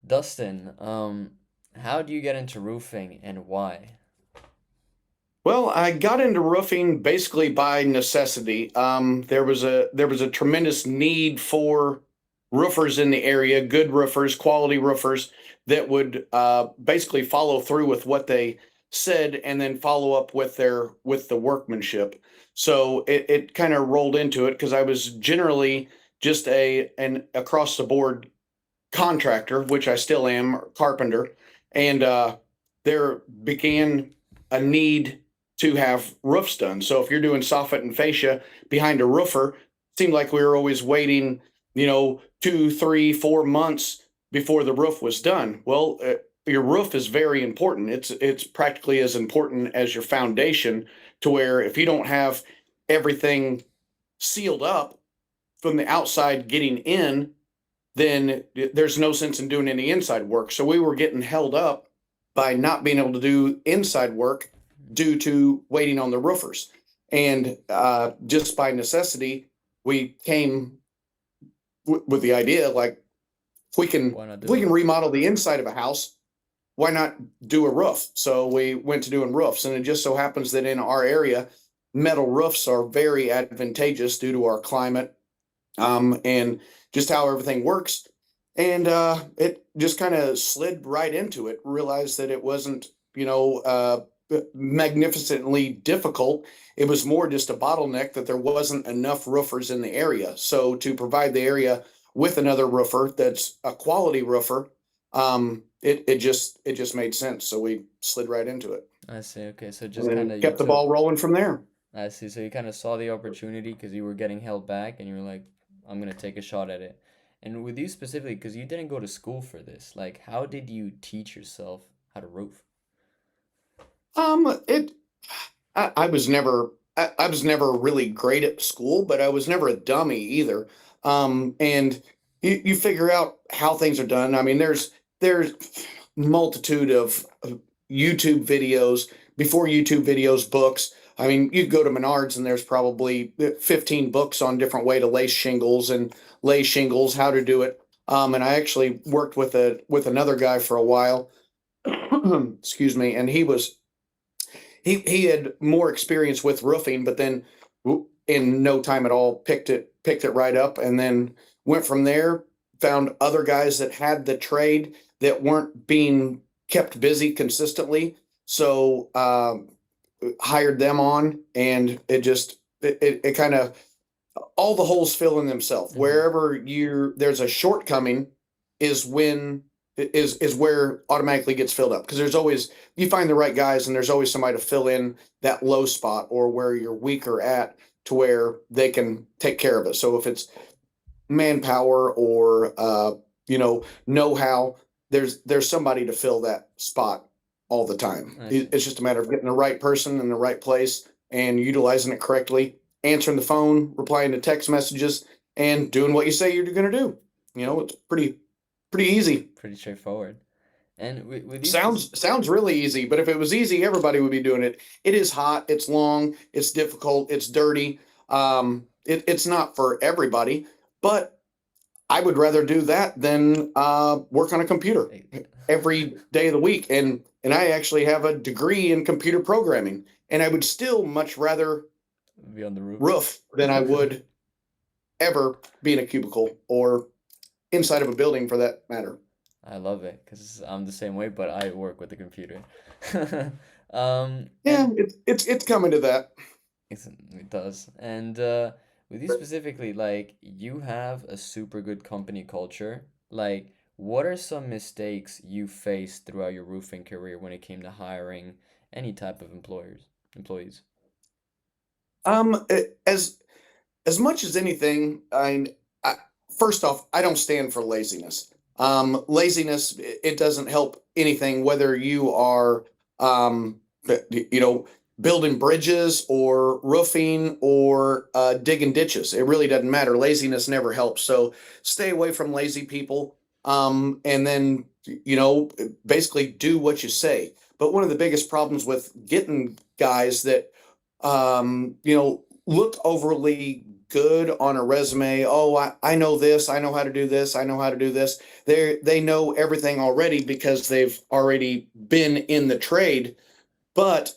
Dustin, how do you get into roofing and why? Well, I got into roofing basically by necessity. There was a tremendous need for roofers in the area, good roofers, quality roofers that would basically follow through with what they said and then follow up with the workmanship. So it kind of rolled into it because I was generally just an across the board contractor, which I still am, carpenter, and there began a need to have roofs done. So if you're doing soffit and fascia behind a roofer, it seemed like we were always waiting, 2, 3, 4 months before the roof was done. Well, your roof is very important. It's practically as important as your foundation. To where if you don't have everything sealed up from the outside getting in, then there's no sense in doing any inside work. So we were getting held up by not being able to do inside work due to waiting on the roofers. And just by necessity, we came with the idea like if we can Why not if do we it? can remodel the inside of a house, why not do a roof? So we went to doing roofs, and it just so happens that in our area, metal roofs are very advantageous due to our climate, and just how everything works. And it just kind of slid right into it. Realized that it wasn't, magnificently difficult. It was more just a bottleneck that there wasn't enough roofers in the area. So to provide the area with another roofer that's a quality roofer, it just made sense. So we slid right into it, I see. Okay, so and just kind then of you kept the took. ball rolling from there. I see. So you kind of saw the opportunity because you were getting held back, and you were like, "I'm gonna take a shot at it." And with you specifically, because you didn't go to school for this, like, how did you teach yourself how to roof? It I was never really great at school, but I was never a dummy either. And you figure out how things are done. I mean, there's multitude of YouTube videos, before YouTube videos, books. I mean, you go to Menards and there's probably 15 books on different way to lay shingles and lay shingles, how to do it. And I actually worked with another guy for a while. Excuse me, and he had more experience with roofing, but then in no time at all picked it right up, and then went from there. Found other guys that had the trade that weren't being kept busy consistently, so hired them on, and it kind of all the holes fill in themselves. Mm-hmm. Wherever you there's a shortcoming is when is where automatically gets filled up, because there's always you find the right guys and there's always somebody to fill in that low spot or where you're weaker at, to where they can take care of it. So if it's manpower or know-how, there's somebody to fill that spot all the time. I see. It's just a matter of getting the right person in the right place and utilizing it correctly, answering the phone, replying to text messages, and doing what you say you're going to do. It's pretty easy. Pretty straightforward. And with you Sounds really easy, but if it was easy, everybody would be doing it. It is hot, it's long, it's difficult, it's dirty. It's not for everybody, but I would rather do that than work on a computer every day of the week. And I actually have a degree in computer programming, and I would still much rather be on the roof. roof than I would ever be in a cubicle or inside of a building for that matter. I love it because I'm the same way, but I work with the computer. Yeah, And it's coming to that. it does. And with you specifically, like you have a super good company culture. Like, what are some mistakes you faced throughout your roofing career when it came to hiring any type of employees? As much as anything, I first off, I don't stand for laziness. Laziness, it doesn't help anything, whether you are, um, you know, building bridges or roofing or digging ditches. It really doesn't matter. Laziness never helps. So stay away from lazy people. And then, basically do what you say. But one of the biggest problems with getting guys that look overly good on a resume. Oh, I know this. I know how to do this. I know how to do this. They know everything already because they've already been in the trade, but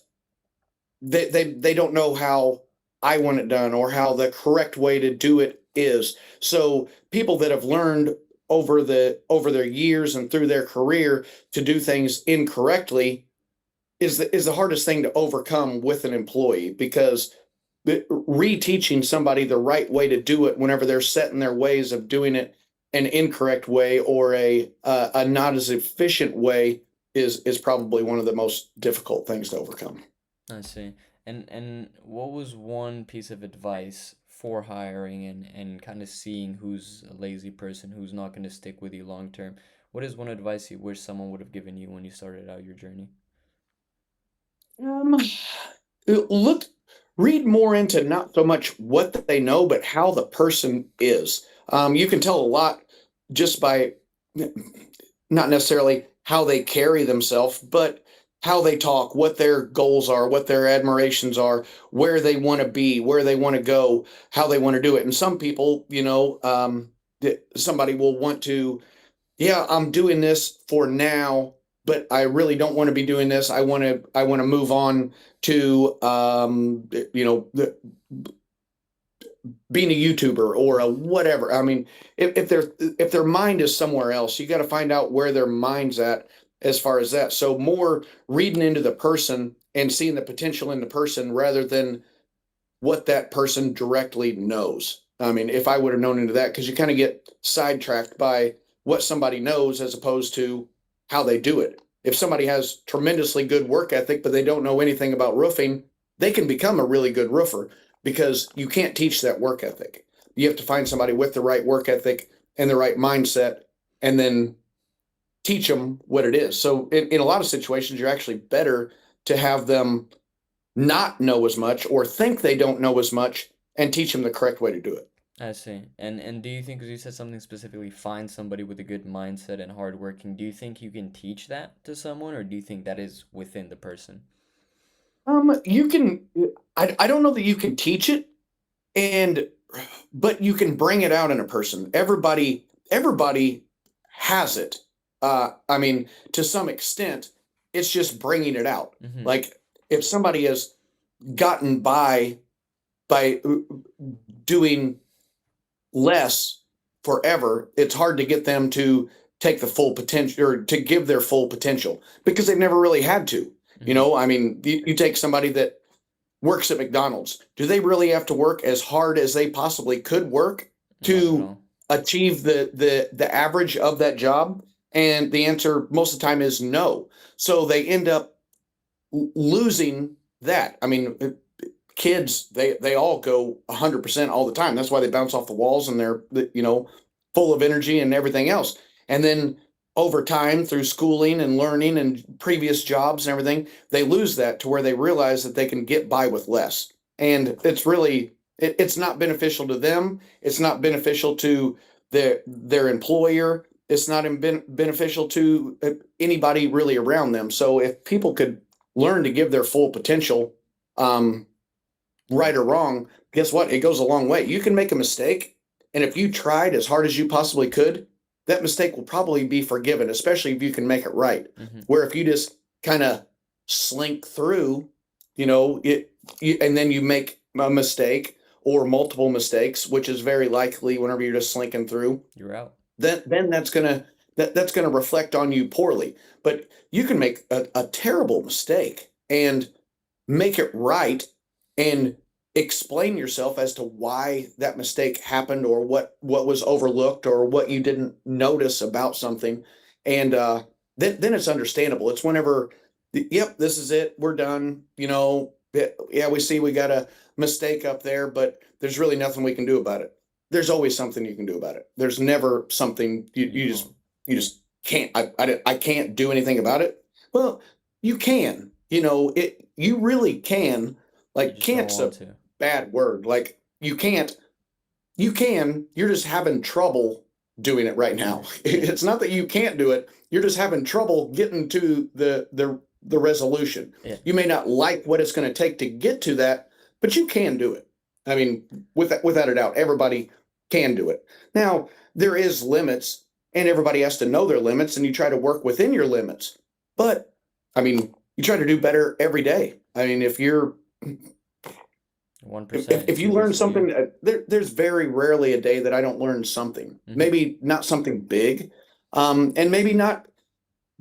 they don't know how I want it done or how the correct way to do it is. So people that have learned over their years and through their career to do things incorrectly is the hardest thing to overcome with an employee, because reteaching somebody the right way to do it whenever they're set in their ways of doing it an incorrect way or a not as efficient way is probably one of the most difficult things to overcome. I see. And what was one piece of advice for hiring and kind of seeing who's a lazy person, who's not going to stick with you long term? What is one advice you wish someone would have given you when you started out your journey? Um, look, read more into not so much what they know, but how the person is. You can tell a lot just by not necessarily how they carry themselves, but how they talk, what their goals are, what their admirations are, where they want to be, where they want to go, how they want to do it. And some people, somebody will want to, yeah, I'm doing this for now, but I really don't want to be doing this. I want to move on to, being a YouTuber or a whatever. I mean, if their mind is somewhere else, you got to find out where their mind's at as far as that. So more reading into the person and seeing the potential in the person rather than what that person directly knows. I mean, if I would have known into that, because you kind of get sidetracked by what somebody knows as opposed to how they do it. If somebody has tremendously good work ethic, but they don't know anything about roofing, they can become a really good roofer because you can't teach that work ethic. You have to find somebody with the right work ethic and the right mindset and then teach them what it is. So in a lot of situations, you're actually better to have them not know as much or think they don't know as much and teach them the correct way to do it. I see. And do you think, because you said something specifically, find somebody with a good mindset and hardworking, do you think you can teach that to someone, or do you think that is within the person? You can, I don't know that you can teach it, and, but you can bring it out in a person. Everybody has it. I mean, to some extent, it's just bringing it out. Mm-hmm. Like if somebody has gotten by doing less forever, it's hard to get them to take the full potential or to give their full potential because they've never really had to. Mm-hmm. I mean, you take somebody that works at McDonald's. Do they really have to work as hard as they possibly could work Not at to all. achieve the average of that job? And the answer most of the time is no. So they end up losing that. I mean, kids they all go 100% all the time. That's why they bounce off the walls and they're full of energy and everything else. And then over time through schooling and learning and previous jobs and everything, they lose that to where they realize that they can get by with less. And it's not beneficial to them. It's not beneficial to their employer. It's not beneficial to anybody really around them. So if people could learn to give their full potential, um, right or wrong, guess what? It goes a long way. You can make a mistake, and if you tried as hard as you possibly could, that mistake will probably be forgiven, especially if you can make it right. Mm-hmm. Where if you just kind of slink through, and then you make a mistake or multiple mistakes, which is very likely whenever you're just slinking through, You're out. then that's gonna reflect on you poorly. But you can make a terrible mistake and make it right and explain yourself as to why that mistake happened or what was overlooked or what you didn't notice about something. And then it's understandable. It's whenever, yep, this is it, we're done. Yeah, we see we got a mistake up there, but there's really nothing we can do about it. There's always something you can do about it. There's never something you just can't. I can't do anything about it. Well, you can. You really can. You Like just don't can't's want a to. bad word. Like you can't. You can. You're just having trouble doing it right now. Yeah. It's not that you can't do it. You're just having trouble getting to the resolution. Yeah. You may not like what it's going to take to get to that, but you can do it. I mean, without a doubt, everybody can do it. Now, there is limits, and everybody has to know their limits, and you try to work within your limits. But I mean, you try to do better every day. I mean, if you're 1% in if you two learn weeks for you. something, there's very rarely a day that I don't learn something. Hmm. Maybe not something big, and maybe not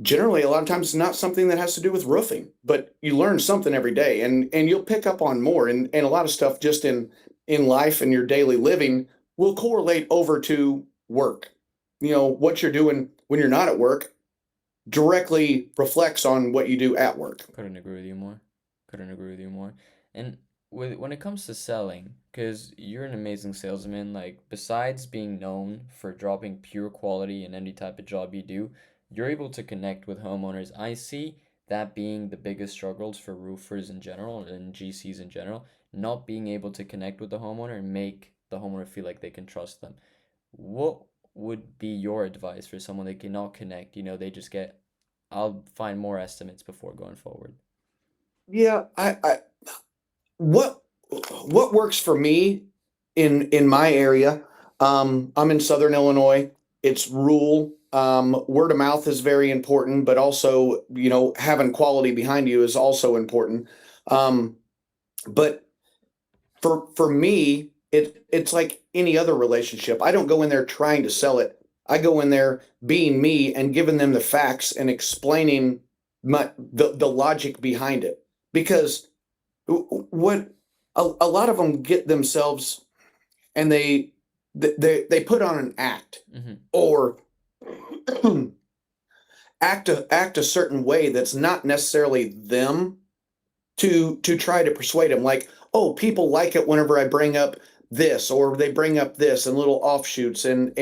generally a lot of times it's not something that has to do with roofing, but you learn something every day, and you'll pick up on more, and a lot of stuff just in life and your daily living will correlate over to work. You know, what you're doing when you're not at work directly reflects on what you do at work. Couldn't agree with you more. Couldn't agree with you more. And when it comes to selling, because you're an amazing salesman, like besides being known for dropping pure quality in any type of job you do, you're able to connect with homeowners. I see that being the biggest struggles for roofers in general and GCs in general, not being able to connect with the homeowner and make the homeowner feel like they can trust them. What would be your advice for someone that cannot connect? You know, they just get, I'll find more estimates before going forward. Yeah, I what what works for me in my area. I'm in Southern Illinois. It's rural. Word of mouth is very important, but also, you know, having quality behind you is also important. Um, but for me, it's like any other relationship. I don't go in there trying to sell it. I go in there being me and giving them the facts and explaining the logic behind it. Because what a lot of them get themselves, and they put on an act, Mm-hmm. or act a certain way that's not necessarily them, to try to persuade them, like, oh, people like it whenever I bring up this, or they bring up this and little offshoots, and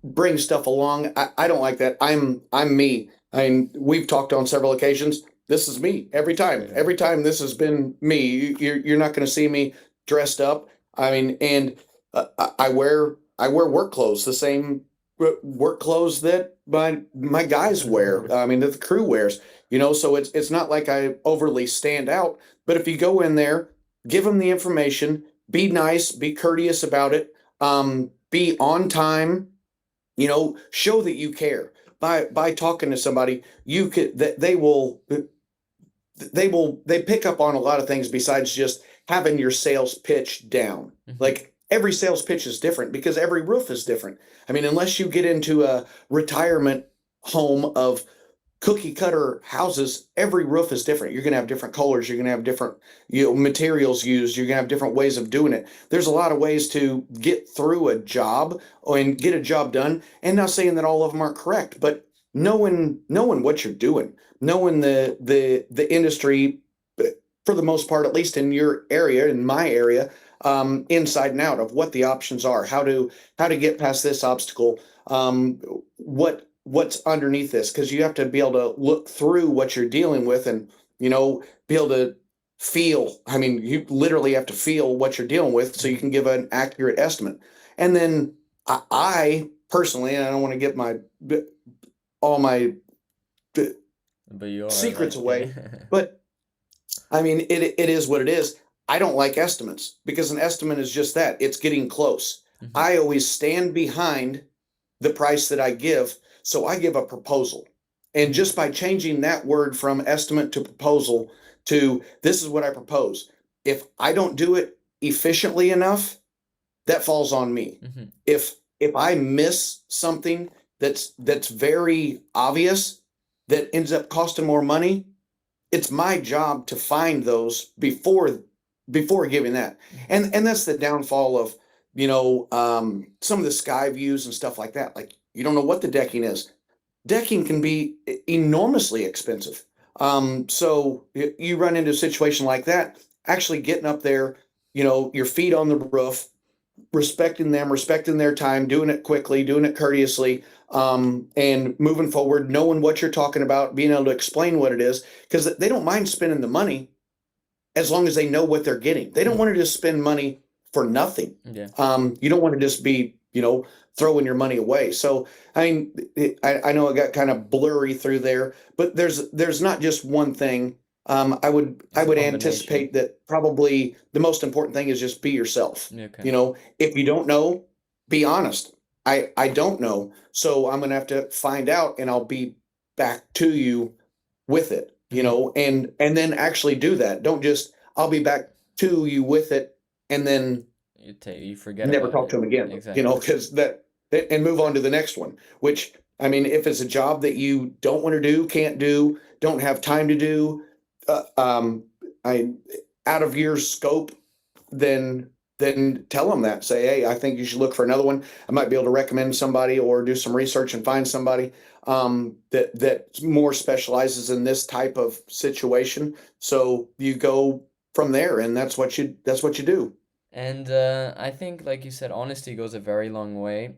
bring stuff along. I don't like that. I'm me. I mean, we've talked on several occasions. This is me every time. Yeah. Every time this has been me. You're not going to see me dressed up. I mean, and I wear work clothes, the same work clothes that my guys wear. I mean, that the crew wears. You know, so it's not like I overly stand out. But if you go in there, give them the information, be nice, be courteous about it, be on time, you know, show that you care by talking to somebody. You could that they pick up on a lot of things besides just having your sales pitch down. Mm-hmm. Like, every sales pitch is different because every roof is different. I mean, unless you get into a retirement home of cookie cutter houses, every roof is different. You're going to have different colors. You're going to have different, you know, materials used. You're going to have different ways of doing it. There's a lot of ways to get through a job and get a job done. And not saying that all of them aren't correct, but knowing what you're doing, knowing the industry, for the most part, at least in your area, in my area, inside and out of what the options are, how to get past this obstacle, what's underneath this, because you have to be able to look through what you're dealing with, and, you know, be able to feel. I mean, you literally have to feel what you're dealing with so you Mm-hmm. can give an accurate estimate. And then I personally, and I don't want to get my all my But you are secrets like, away, but I mean, it is what it is. I don't like estimates because an estimate is just that. It's getting close. mm-hmm. I always stand behind the price that I give. So I give a proposal. And Mm-hmm. just by changing that word from estimate to proposal to this is what I propose, if I don't do it efficiently enough, that falls on me. Mm-hmm. If I miss something that's very obvious, that ends up costing more money, it's my job to find those before giving that. And that's the downfall of, you know, some of the sky views and stuff like that. Like, you don't know what the decking is. Decking can be enormously expensive. So you run into a situation like that, actually getting up there, you know, your feet on the roof, respecting them, respecting their time, doing it quickly, doing it courteously, and moving forward, knowing what you're talking about, being able to explain what it is, because they don't mind spending the money as long as they know what they're getting. They don't Mm-hmm. want to just spend money for nothing. Yeah. You don't want to just be, you know, throwing your money away. So, I mean, I know it got kind of blurry through there, but there's not just one thing. I It's a would combination. anticipate that probably the most important thing is just be yourself. Okay. You know, if you don't know, be honest. I don't know, so I'm gonna have to find out, and I'll be back to you with it. You Hmm. know, and then actually do that. Don't just I'll be back to you with it, and then You forget never about talk to it. them again. You know, Exactly. because and move on to the next one. Which I mean, if it's a job that you don't want to do, can't do, don't have time to do, uh, um, I out of your scope, then tell them that. Say, hey, I think you should look for another one. I might be able to recommend somebody or do some research and find somebody that more specializes in this type of situation. So you go from there, and that's what you do. And I think, like you said, honesty goes a very long way.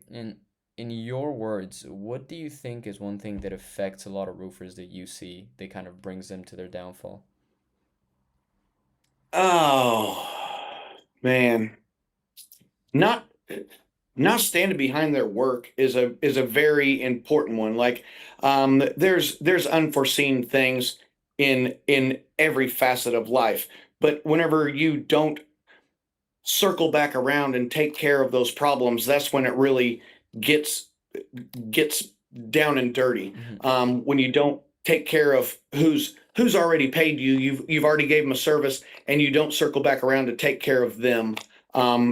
In your words, what do you think is one thing that affects a lot of roofers that you see that kind of brings them to their downfall? Oh man, not not standing behind their work is a very important one. Like there's unforeseen things in every facet of life, but whenever you don't circle back around and take care of those problems, that's when it really gets gets down and dirty. Hmm. When you don't take care of who's already paid you, you've already gave them a service, and you don't circle back around to take care of them,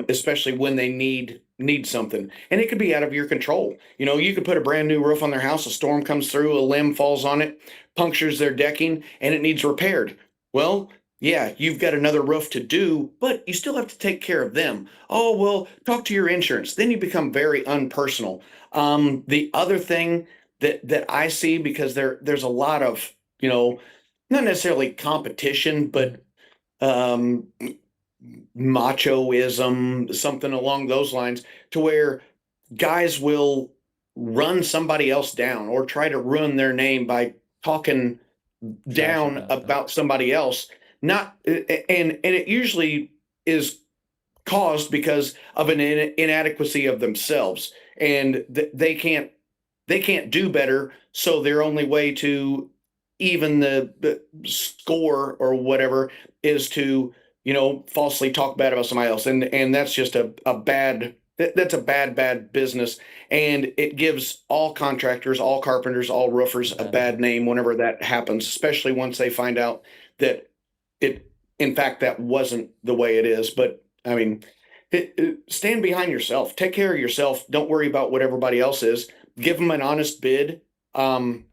especially when they need something, and it could be out of your control. You know, you could put a brand new roof on their house, a storm comes through, a limb falls on it, punctures their decking, and it needs repaired. Well, yeah, you've got another roof to do, but you still have to take care of them. Oh, well, talk to your insurance. Then you become very unpersonal. The other thing that I see, because there's a lot of, you know, not necessarily competition, Hmm. but um, machoism, something along those lines, to where guys will run somebody else down or try to ruin their name by talking Trash down about them. about somebody else. Not and it usually is caused because of an inadequacy of themselves, and they can't do better, so their only way to even the score or whatever is to, you know, falsely talk bad about somebody else, and that's just a bad that's a bad business, and it gives all contractors, all carpenters, all roofers a Bad bad name. name whenever that happens, especially once they find out that it in fact that wasn't the way it is. But I mean, stand behind yourself, take care of yourself, don't worry about what everybody else is, give them an honest bid, um,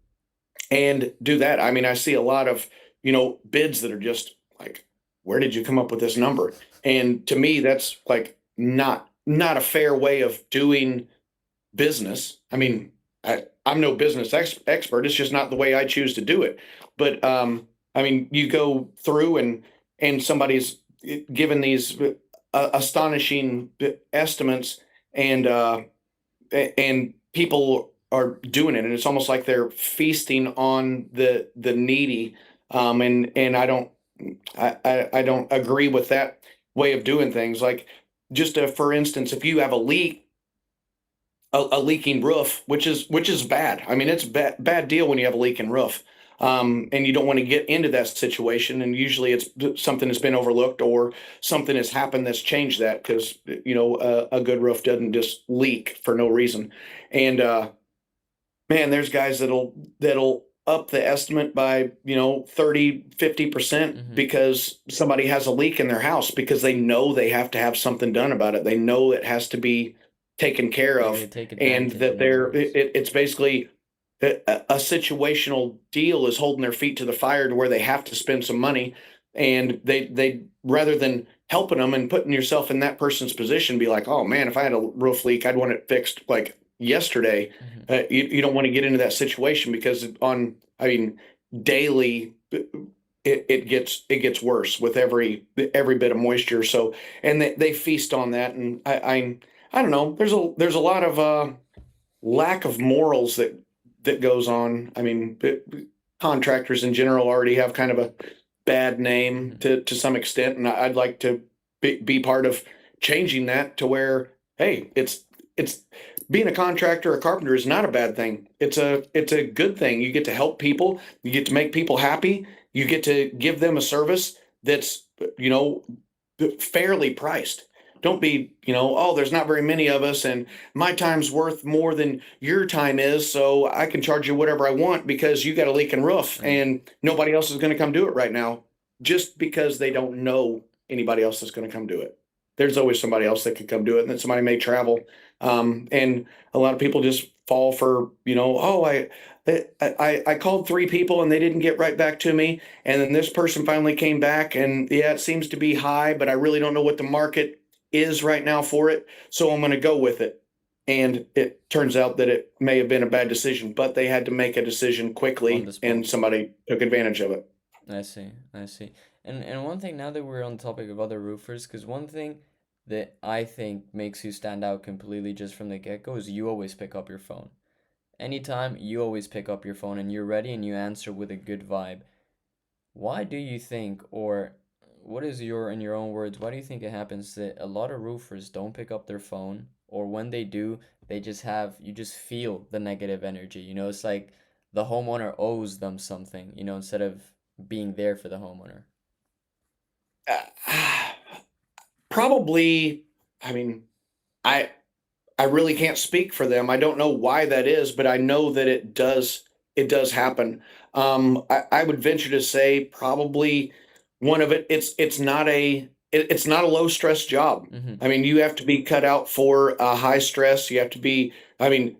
and do that. I mean, I see a lot of, you know, bids that are just like, where did you come up with this number? And to me, that's like not a fair way of doing business. I Hmm. mean, I'm no business expert. It's just not the way I choose to do it. But I mean, you go through and somebody's given these astonishing estimates, and and people are doing it, and it's almost like they're feasting on the needy. And I don't agree with that way of doing things. Like, just for instance, if you have a leak, a leaking roof, which is bad. I mean, it's bad deal when you have a leaking roof, and you don't want to get into that situation. And usually, it's something that's been overlooked, or something has happened that's changed that. Because, you know, a good roof doesn't just leak for no reason. And man, there's guys that'll up the estimate by, you know, 30-50% Hmm. because somebody has a leak in their house, because they know they have to have something done about it. They know it has to be taken care Yeah, they of, take and advantage, that in other words. it's basically a situational deal is holding their feet to the fire, to where they have to spend some money, and they rather than helping them and putting yourself in that person's position, be like, oh man, if I had a roof leak, I'd want it fixed like yesterday. Hmm. You don't want to get into that situation, because on, I mean, daily, it gets worse with every bit of moisture. So, and they feast on that, and I don't know. There's a lot of lack of morals that goes on. I mean, contractors in general already have kind of a bad name Hmm. to some extent, and I'd like to be part of changing that, to where, hey, it's being a contractor, a carpenter is not a bad thing. It's a good thing. You get to help people. You get to make people happy. You get to give them a service that's, you know, fairly priced. Don't be, oh, there's not very many of us, and my time's worth more than your time is, so I can charge you whatever I want because you got a leaking roof Mm. and nobody else is going to come do it right now, just because they don't know anybody else that's going to come do it. There's always somebody else that could come do it, and then somebody may travel. And a lot of people just fall for, oh, I called three people and they didn't get right back to me. And then this person finally came back, and yeah, it seems to be high, but I really don't know what the market is right now for it. So I'm going to go with it. And it turns out that it may have been a bad decision, but they had to make a decision On the quickly spot. and somebody took advantage of it. I see, I see. And one thing now that we're on the topic of other roofers, because one thing that I think makes you stand out completely just from the get-go is you always pick up your phone. Anytime you always pick up your phone and you're ready and you answer with a good vibe. Why do you think, or what is your, in your own words, why do you think it happens that a lot of roofers don't pick up their phone, or when they do, they just have, you just feel the negative energy? It's like the homeowner owes them something, instead of being there for the homeowner. Uh, Probably, I mean, I I really can't speak for them. I don't know why that is, but I know that it does happen. I would venture to say probably one of it's not a low stress job. Mm-hmm. I mean, you have to be cut out for high stress. You have to be, I mean,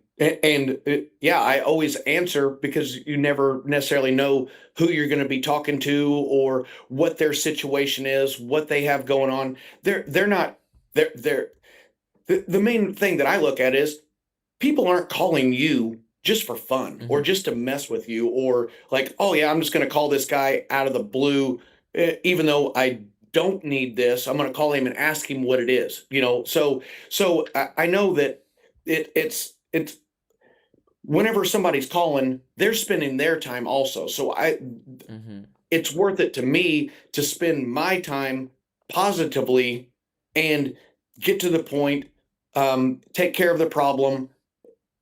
yeah, I always answer because you never necessarily know who you're going to be talking to or what their situation is, what they have going on. They're not they're the main thing that I look at is people aren't calling you just for fun or Mm-hmm. just to mess with you or like, oh yeah, I'm just going to call this guy out of the blue, even though I don't need this. I'm going to call him and ask him what it is. So I know that it's whenever somebody's calling, they're spending their time also. So Mm-hmm. it's worth it to me to spend my time positively and get to the point, take care of the problem,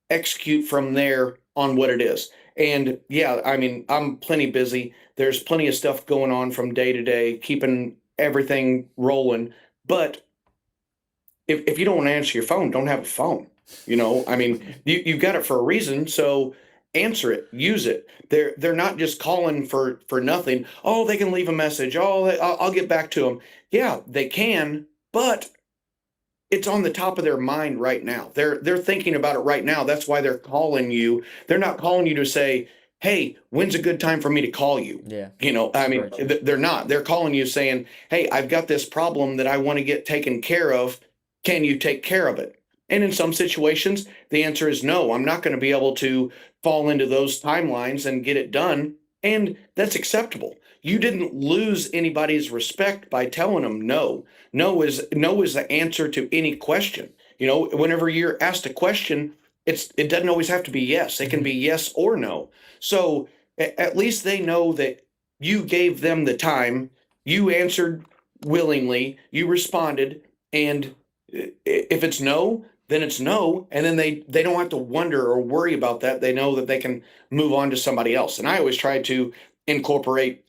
execute from there on what it is. And yeah, I mean, I'm plenty busy. There's plenty of stuff going on from day to day, keeping everything rolling. But if you don't want to answer your phone, don't have a phone. I mean, you've got it for a reason. So answer it, use it. They're not just calling for nothing. Oh, they can leave a message. Oh, I'll get back to them. Yeah, they can, but it's on the top of their mind right now. They're thinking about it right now. That's why they're calling you. They're not calling you to say, "Hey, when's a good time for me to call you?" Yeah, I mean, very true. they're not. They're calling you saying, "Hey, I've got this problem that I want to get taken care of. Can you take care of it?" And in some situations, the answer is no. I'm not going to be able to fall into those timelines and get it done, and that's acceptable. You didn't lose anybody's respect by telling them no. No is the answer to any question. Whenever you're asked a question, it doesn't always have to be yes. It can Mm-hmm. be yes or no. So at least they know that you gave them the time, you answered willingly, you responded, and if it's no, then it's no, and then they don't have to wonder or worry about that. They know that they can move on to somebody else. And I always try to incorporate,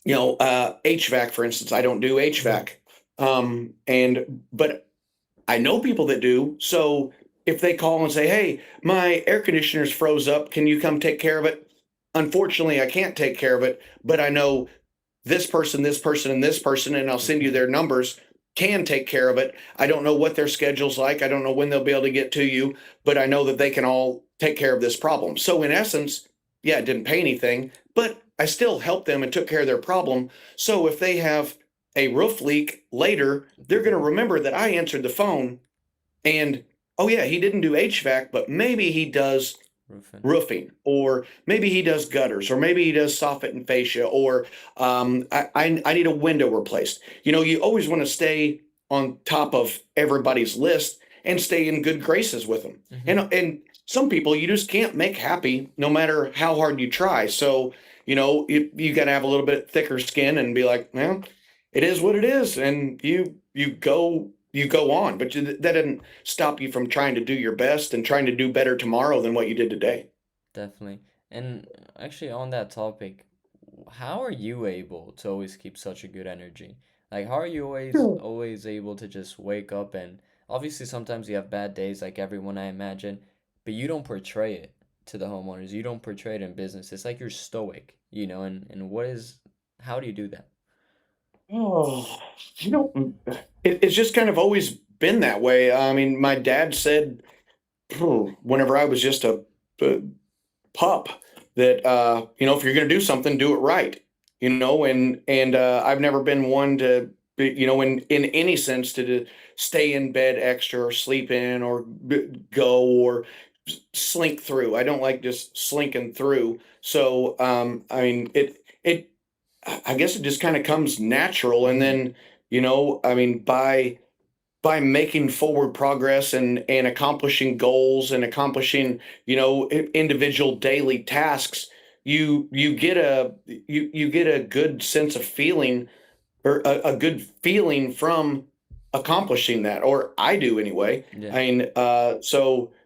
HVAC, for instance. I don't do Mm-hmm. HVAC. But I know people that do. So if they call and say, "Hey, my air conditioner's froze up, can you come take care of it?" Unfortunately, I can't take care of it, but I know this person, and this person, and I'll send you Okay. their numbers, can take care of it. I don't know what their schedule's like. I don't know when they'll be able to get to you, but I know that they can all take care of this problem. So in essence, yeah, it didn't pay anything, but I still helped them and took care of their problem. So if they have a roof leak later, they're going to remember that I answered the phone and, oh yeah, he didn't do HVAC, but maybe he does Roofing. roofing, or maybe he does gutters, or maybe he does soffit and fascia, or I need a window replaced. You always want to stay on top of everybody's list and stay in good graces with them. Mm-hmm. And some people you just can't make happy no matter how hard you try. So, you got to have a little bit thicker skin and be like, well, it is what it is. And you go on, but that didn't stop you from trying to do your best and trying to do better tomorrow than what you did today. Definitely. And actually, on that topic, how are you able to always keep such a good energy? Like, how are you Hmm. always able to just wake up and obviously sometimes you have bad days like everyone I imagine, but you don't portray it to the homeowners. You don't portray it in business. It's like you're stoic, and what is how do you do that? Oh, you know, it's just kind of always been that way. I mean, my dad said whenever I was just a pup that if you're going to do something, do it right. And I've never been one to in any sense to stay in bed extra or sleep in or go or slink through. I don't like just slinking through. So I mean it I guess it just kind of comes natural. And Mm-hmm. then I mean by making forward progress and accomplishing goals and accomplishing individual daily tasks, you get a good sense of feeling, or a good feeling from accomplishing that, or I do anyway. Yeah. I mean,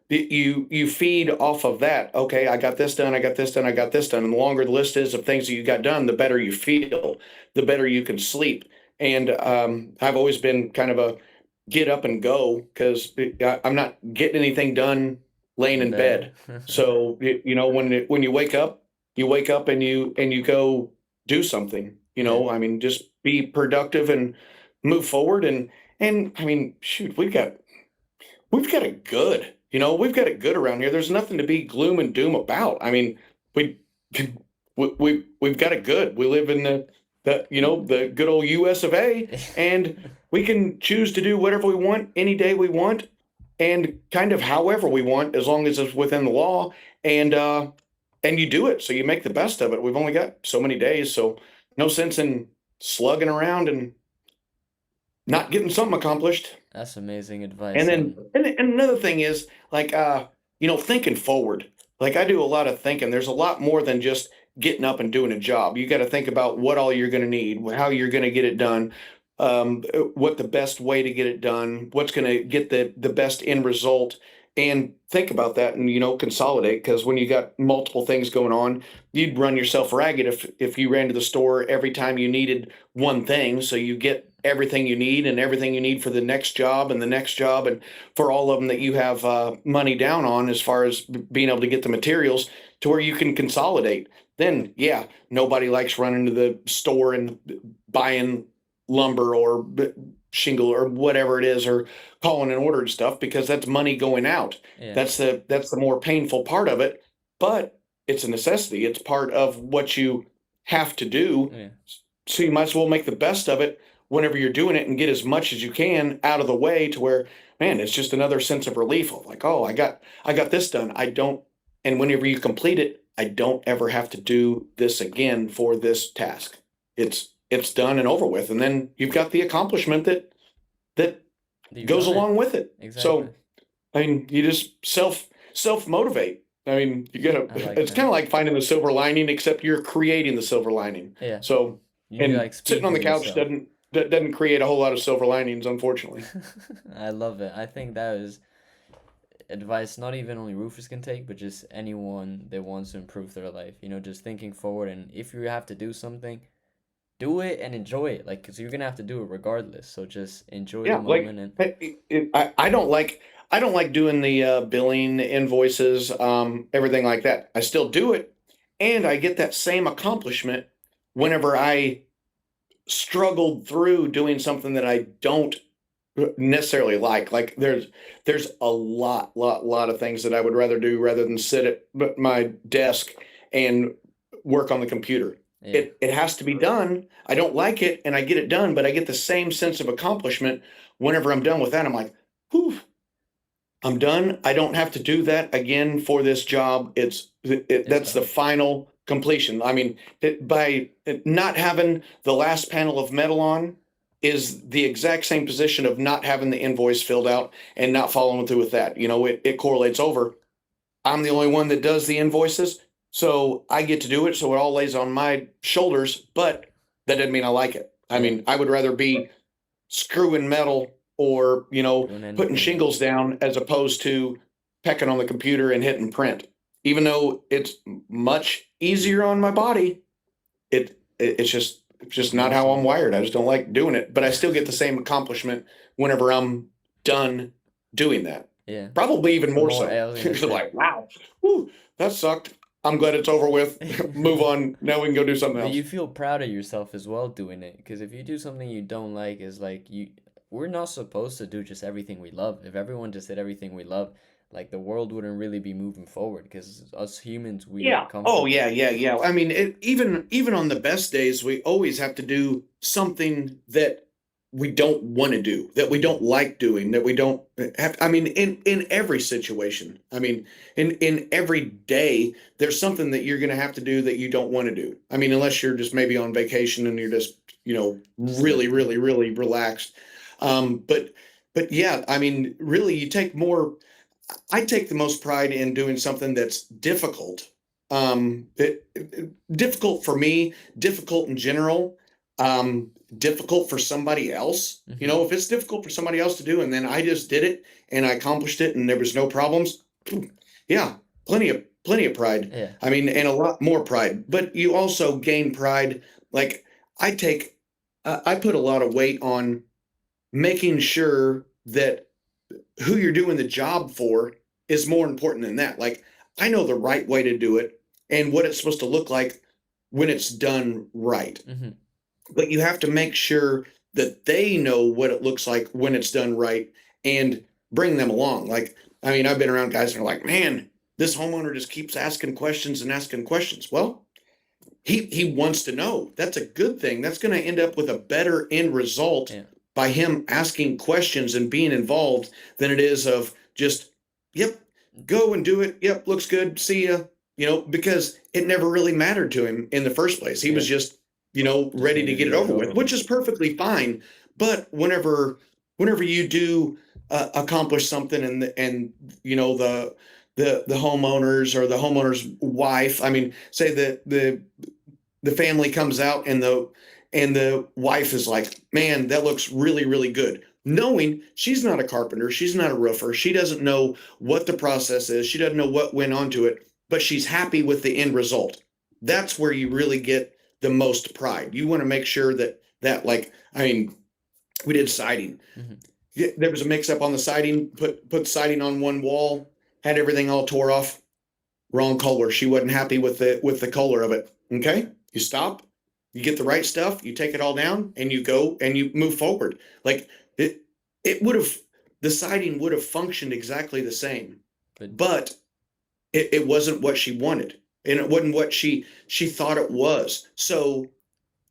you feed off of that. Okay, I got this done, I got this done, I got this done. And the longer the list is of things that you got done, the better you feel, the better you can sleep. And I've always been kind of a get up and go, because I'm not getting anything done laying In in bed. bed. So when you wake up and you go do something. Yeah. I mean, just be productive and move forward. And I mean, shoot, we've got it good. We've got it good around here. There's nothing to be gloom and doom about. I mean, we we've got it good. We live in the good old US of A, and we can choose to do whatever we want any day we want, and kind of however we want, as long as it's within the law. And you do it, so you make the best of it. We've only got so many days, so no sense in slugging around and not getting something accomplished. That's amazing And advice. then And and another thing is, like, thinking forward. Like, I do a lot of thinking. There's a lot more than just getting up and doing a job. You got to think about what all you're going to need, how you're going to get it done, what the best way to get it done, what's going to get the best end result, and think about that and consolidate. Because when you got multiple things going on, you'd run yourself ragged if you ran to the store every time you needed one thing. So you get everything you need and everything you need for the next job and the next job, and for all of them that you have money down on, as far as being able to get the materials to where you can consolidate. Then yeah, nobody likes running to the store and buying lumber or shingle or whatever it is, or calling and ordering stuff, because that's money going out. yeah. That's the more painful part of it, but it's a necessity. It's part of what you have to do. Yeah. So you might as well make the best of it whenever you're doing it, and get as much as you can out of the way, to where, man, it's just another sense of relief of like, oh, I got this done. I don't, and whenever you complete it, I don't ever have to do this again for this task. It's done and over with. And then you've got the accomplishment that You've goes done it. along with it. Exactly. So I mean, you just self motivate. I mean, you gotta. I like It's kind that. of like finding the silver lining, except you're creating the silver lining. Yeah. So, You and like sitting on speaking the to couch yourself. doesn't create a whole lot of silver linings, unfortunately. I love it. I think that is advice not even only roofers can take, but just anyone that wants to improve their life. Just thinking forward, and if you have to do something, do it and enjoy it. Like, cause you're gonna have to do it regardless. So just enjoy the Yeah, like moment and I don't like doing the billing, the invoices, everything like that. I still do it, and I get that same accomplishment whenever I struggled through doing something that I don't necessarily like. Like, there's a lot of things that I would rather do rather than sit at my desk and work on the computer. yeah, It has to be done. I don't like it, and I get it done, but I get the same sense of accomplishment whenever I'm done with that. I'm like, whew, I'm done. I don't have to do that again for this job. it's That's the done. final completion. I mean, by not having the last panel of metal on is the exact same position of not having the invoice filled out and not following through with that. It correlates over. I'm the only one that does the invoices, so I get to do it. So it all lays on my shoulders, but that doesn't mean I like it. I Yeah, mean, I would rather be screwing metal, or doing putting anything else. shingles down, as opposed to pecking on the computer and hitting print. Even though it's much easier on my body, it's just not how I'm Awesome. wired. I just don't like doing it, but I still get the same accomplishment whenever I'm done doing that. Yeah. Probably even more More, so. I was gonna You're say. like, wow, whew, that sucked. I'm glad it's over with. Move on. Now we can go do something But you else. feel proud of yourself as well doing it, because if you do something you don't like, is like we're not supposed to do just everything we love. If everyone just did everything we love, like the world wouldn't really be moving forward, because us humans, we get Yeah. Oh comfortable. yeah, yeah, yeah. I mean, even on the best days, we always have to do something that we don't want to do, that we Hmm. don't like doing, that we don't have. I mean, in every situation. I mean, in every day, there's something that you're going to have to do that you don't want to do. I mean, unless you're just maybe on vacation and you're just really, Sleeping. really, really relaxed. But yeah, I mean, really, you take more. I take the most pride in doing something that's difficult. Difficult for me, difficult in general, difficult for somebody else. Hmm. If it's difficult for somebody else to do, and then I just did it and I accomplished it, and there was no problems. Yeah, plenty of pride. Yeah. I mean, and a lot more pride. But you also gain pride. Like I take, I put a lot of weight on making sure that who you're doing the job for is more important than that. Like I know the right way to do it and what it's supposed to look like when it's done right. Hmm. But you have to make sure that they know what it looks like when it's done right and bring them along. Like, I mean, I've been around guys that are like, man, this homeowner just keeps asking questions and asking questions. Well, he wants to know. That's a good thing. That's going to end up with a better end result Yeah. by him asking questions and being involved than it is of just, yep, go and do it. Yep, looks good. See ya. Because it never really mattered to him in the first place. He Yeah. was just, Just ready to needed to get it get it over with, over which with. is perfectly fine. But whenever you do accomplish something, and the homeowners or the homeowner's wife, I mean, say that the family comes out and the wife is like, man, that looks really, really good. Knowing she's not a carpenter, she's not a roofer, she doesn't know what the process is, she doesn't know what went onto it, but she's happy with the end result. That's where you really get the most pride. You want to make sure that like, I mean, we did siding. Hmm. There was a mix up on the siding, put siding on one wall, had everything all tore off, wrong color. She wasn't happy with the color of it. Okay, you stop, you get the right stuff, you take it all down, and you go and you move forward. Like it would have, the siding would have functioned exactly the same, But but it wasn't what she wanted, and it wasn't what she thought it was. So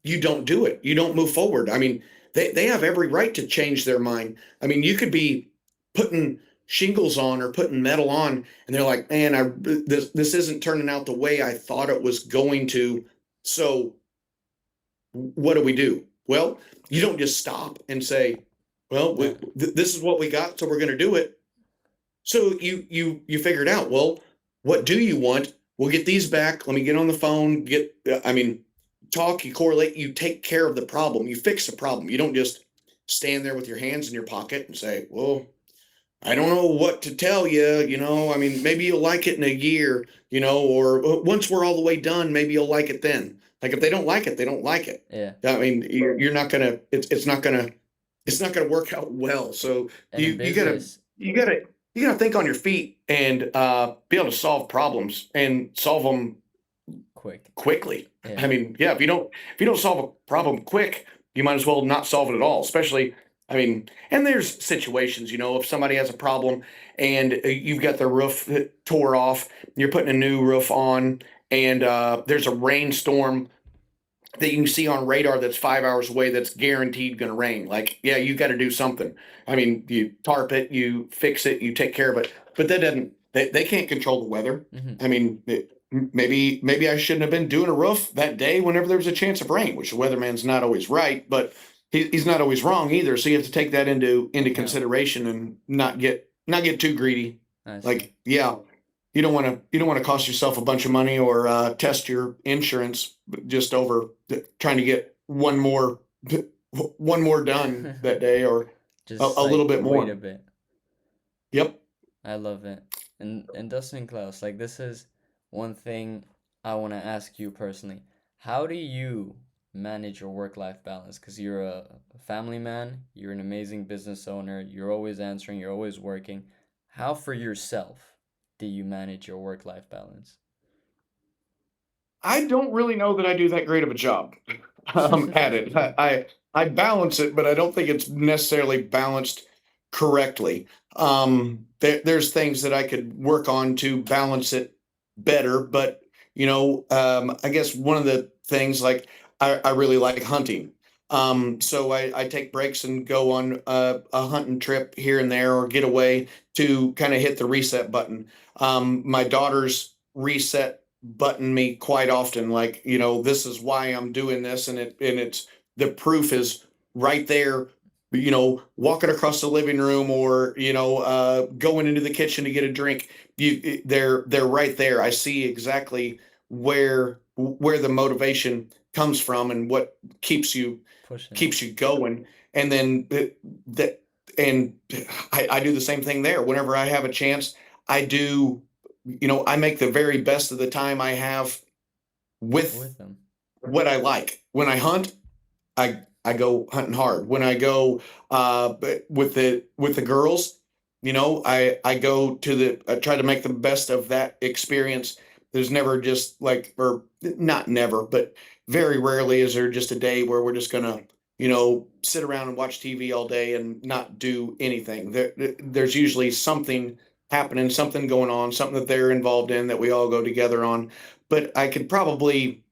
you don't do it. You don't move forward. I mean, they have every right to change their mind. I mean, you could be putting shingles on or putting metal on, and they're like, man, this isn't turning out the way I thought it was going to. So what do we do? Well, you don't just stop and say, well, no. this is what we got, so we're going to do it. So you figure it out. Well, what do you want? We'll get these back. Let me get on the phone. I mean, talk. You correlate. You take care of the problem. You fix the problem. You don't just stand there with your hands in your pocket and say, "Well, I don't know what to tell you." I mean, maybe you'll like it in a year. Or once we're all the way done, maybe you'll like it then. Like if they don't like it, they don't like it. Yeah. I mean, you're not gonna. It's not gonna work out well. So And in you gotta business, you gotta you gotta think on your feet and be able to solve problems and solve them quick. quickly. Yeah. I mean, yeah, if you don't solve a problem quick, you might as well not solve it at all. Especially, I mean, and there's situations, if somebody has a problem and you've got their roof that tore off, you're putting a new roof on, and there's a rainstorm that you can see on radar that's 5 hours away that's guaranteed going to rain. Like, yeah, you got to do something. I mean, you tarp it, you fix it, you take care of it. But that doesn't, they can't control the weather. Hmm. I mean, maybe I shouldn't have been doing a roof that day whenever there was a chance of rain, which the weatherman's not always right, but he's not always wrong either. So you have to take that into No. consideration and not get too greedy. I see. Like, yeah, you don't want to cost yourself a bunch of money or test your insurance just over trying to get one more done that day or Just a like little bit wait more. a bit. Yep. I love it. And Dustin Klaus, like this is one thing I want to ask you personally. How do you manage your work-life balance? Because you're a family man, you're an amazing business owner, you're always answering, you're always working. How for yourself do you manage your work-life balance? I don't really know that I do that great of a job at it. I balance it, but I don't think it's necessarily balanced correctly. There's things that I could work on to balance it better, but I guess one of the things, like, I really like hunting. So I take breaks and go on a hunting trip here and there, or get away to kind of hit the reset button. My daughter's reset button me quite often, like, this is why I'm doing this, and it's the proof is right there, walking across the living room, or going into the kitchen to get a drink. They're right there. I see exactly where the motivation comes from, and what keeps you Pushing. keeps you going. And then that and I do the same thing there. Whenever I have a chance, I do, I make the very best of the time I have with With them. what I like. When I hunt, I go hunting hard. When I go with the girls, I go to I try to make the best of that experience. There's never just like, or not never, but very rarely is there just a day where we're just gonna, sit around and watch TV all day and not do anything. There's usually something happening, something going on, something that they're involved in that we all go together on. But I could probably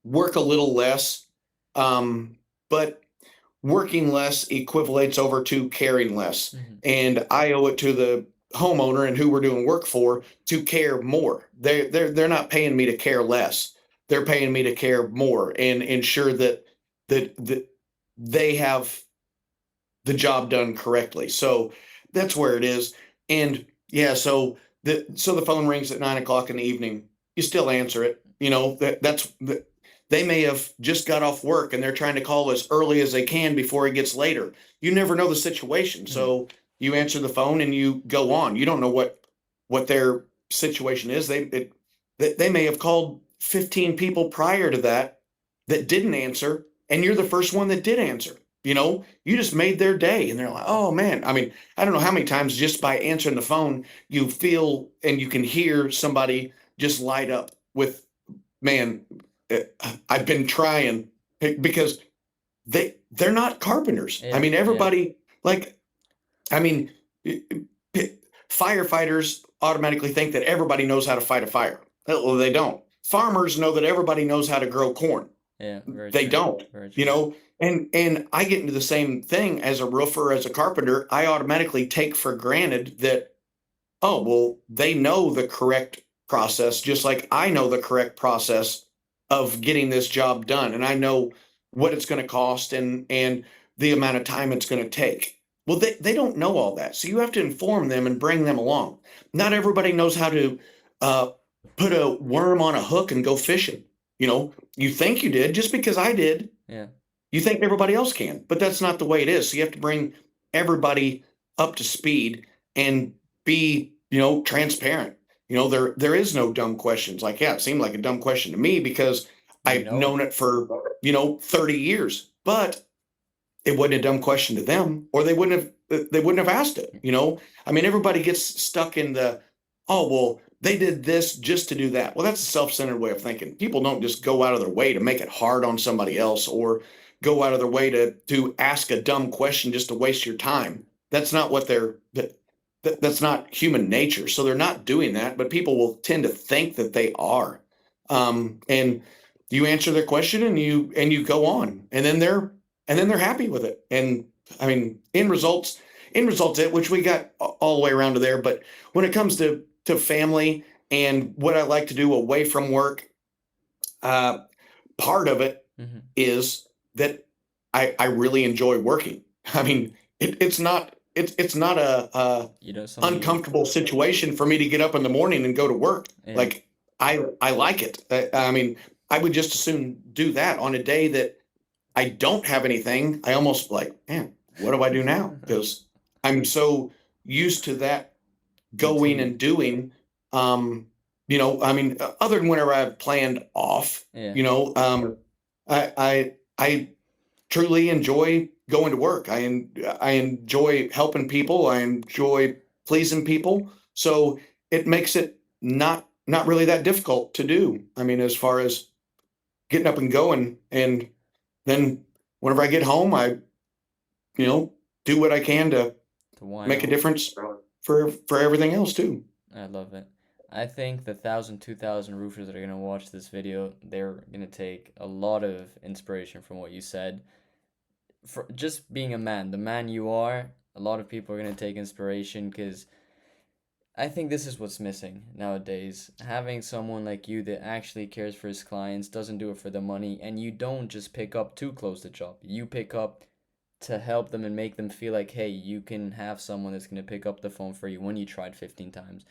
work a little less. But working less equivalates over to caring less. Hmm. And I owe it to the homeowner and who we're doing work for to care more. They're not paying me to care less. They're paying me to care more and ensure that they have the job done correctly. So that's where it is. And yeah, so the phone rings at 9 o'clock in the evening. You still answer it. They may have just got off work and they're trying to call as early as they can before it gets later. You never know the situation. Hmm. So you answer the phone and you go on. You don't know what their situation is. They may have called 15 people prior to that didn't answer, and you're the first one that did answer. You just made their day, and they're like, "Oh man." I mean, I don't know how many times just by answering the phone you feel and you can hear somebody just light up with, "Man, uh, I've been trying," because they're not carpenters. I Yeah, mean, yeah. everybody, like, I mean, firefighters automatically think that everybody knows how to fight a fire. Well, they don't. Farmers know that everybody knows how to grow corn. Yeah, very They true. don't, Very you true. know. And I get into the same thing as a roofer, as a carpenter. I automatically take for granted that, oh, well, they know the correct process, just like I know the correct process of getting this job done. And I know what it's going to cost, and the amount of time it's going to take. Well, they don't know all that. So you have to inform them and bring them along. Not everybody knows how to uh, put a worm on a hook and go fishing. You think you did just because I did. Yeah. You think everybody else can, but that's not the way it is. So you have to bring everybody up to speed and be, transparent. There is no dumb questions. Like, yeah, it seemed like a dumb question to me because You I've know it. known it for, 30 years. But it wasn't a dumb question to them, or they wouldn't have asked it. I mean, everybody gets stuck in the, oh, well, they did this just to do that. Well, that's a self-centered way of thinking. People don't just go out of their way to make it hard on somebody else, or go out of their way to ask a dumb question just to waste your time. That's not what that's not human nature. So they're not doing that, but people will tend to think that they are. And you answer their question, and you go on, and then they're happy with it. And I mean, in results it, which we got all the way around to there. But when it comes to family and what I like to do away from work, uh, part of it Hmm. is that I really enjoy working. I mean, it's not a You know, something you. uncomfortable situation for me to get up in the morning and go to work. Yeah. Like, I like it. I mean, I would just as soon do that on a day that I don't have anything. I almost like, man, what do I do now? Because I'm so used to that going Routine. and doing. Um, I mean, other than whenever I've planned off, Yeah. I truly enjoy going to work. I enjoy helping people. I enjoy pleasing people. So it makes it not really that difficult to do. I mean, as far as getting up and going, and then whenever I get home, I you know do what I can to To wind make a down. difference for everything else too. I love it. I think the 1,000, 2,000 roofers that are gonna watch this video, they're gonna take a lot of inspiration from what you said. For just being a man, the man you are, a lot of people are gonna take inspiration because I think this is what's missing nowadays. Having someone like you that actually cares for his clients, doesn't do it for the money, and you don't just pick up to close the job. You pick up to help them and make them feel like, hey, you can have someone that's gonna pick up the phone for you when you tried 15 times.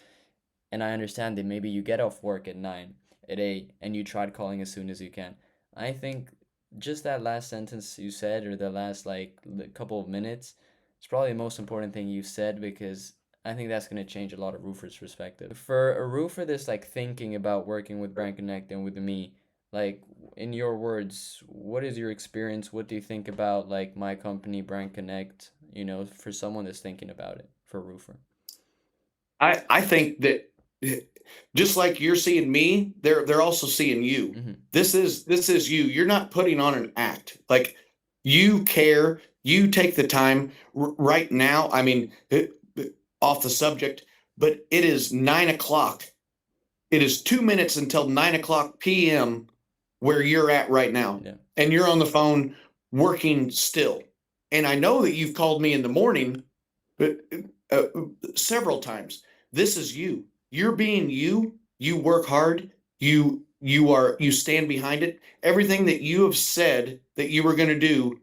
And I understand that maybe you get off work at 9, at 8, and you tried calling as soon as you can. I think just that last sentence you said, or the last like couple of minutes, it's probably the most important thing you said because I think that's going to change a lot of roofers' perspective. For a roofer that's like thinking about working with Brand Connect and with me, like in your words, what is your experience? What do you think about like my company, Brand Connect, for someone that's thinking about it, for a roofer? I think that just like you're seeing me, they're also seeing you. Mm-hmm. This is you. You're not putting on an act. Like you care. You take the time right now. I mean, off the subject, but it is 9 o'clock. It is 2 minutes until 9 o'clock p.m. where you're at right now, Yeah. and you're on the phone working still. And I know that you've called me in the morning, but uh, several times. This is you. You're being you. You work hard. You stand behind it. Everything that you have said that you were going to do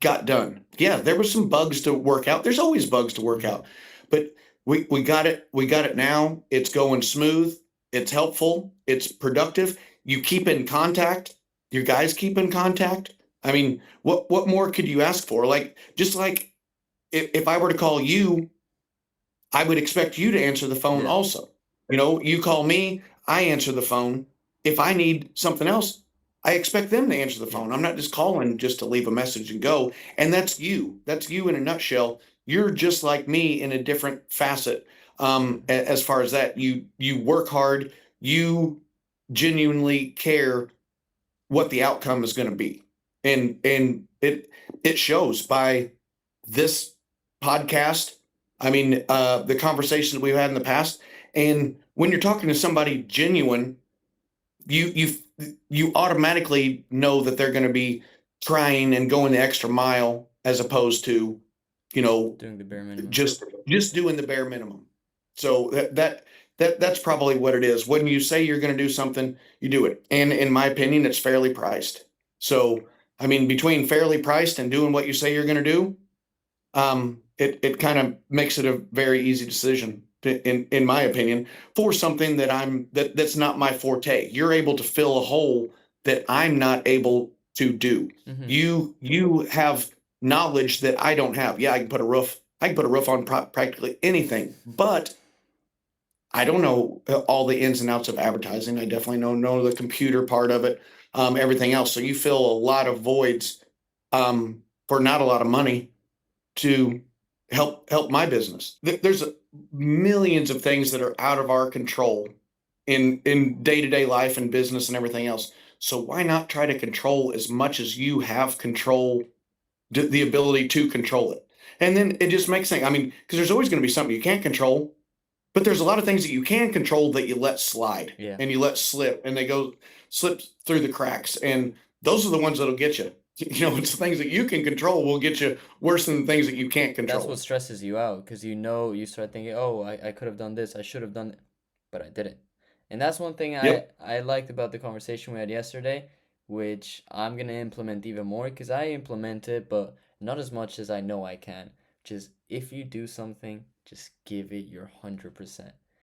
got done. Yeah, there were some bugs to work out. There's always bugs to work Mm-hmm. out, but we got it. We got it now. It's going smooth. It's helpful. It's productive. You keep in contact. Your guys keep in contact. I mean, what more could you ask for? Like just like if I were to call you, I would expect you to answer the phone Yeah. also. You call me, I answer the phone. If I need something else, I expect them to answer the Yeah. phone. I'm not just calling just to leave a message and go. And that's you. That's you in a nutshell. You're just like me in a different facet. As far as that, you work hard. You genuinely care what the outcome is going to be, and it shows by this podcast. I mean, the conversations we've had in the past, and when you're talking to somebody genuine, you automatically know that they're going to be trying and going the extra mile as opposed to, you know, Doing the bare minimum. just doing the bare minimum. So that's probably what it is. When you say you're going to do something, you do it. And in my opinion, it's fairly priced. So I mean, between fairly priced and doing what you say you're going to do, it kind of makes it a very easy decision, in my opinion, for something that's not my forte. You're able to fill a hole that I'm not able to do. Mm-hmm. You have knowledge that I don't have. Yeah, I can put a roof. I can put a roof on practically anything, but I don't know all the ins and outs of advertising. I definitely know the computer part of it, everything else. So you fill a lot of voids for not a lot of money to help my business. There's millions of things that are out of our control in day-to-day life and business and everything else. So why not try to control as much as you have control, the ability to control it? And then it just makes things, I mean, because there's always going to be something you can't control, but there's a lot of things that you can control that you let slide Yeah. and you let slip, and they go slip through the cracks. And those are the ones that'll get you. It's the things that you can control will get you worse than the things that you can't That's what control. stresses you out because you start thinking, oh, I could have done this, I should have done it, but I didn't. And that's one thing I, Yep. I liked about the conversation we had yesterday, which I'm gonna implement even more because I implement it, but not as much as I know I can. Just if you do something, just give it your 100%.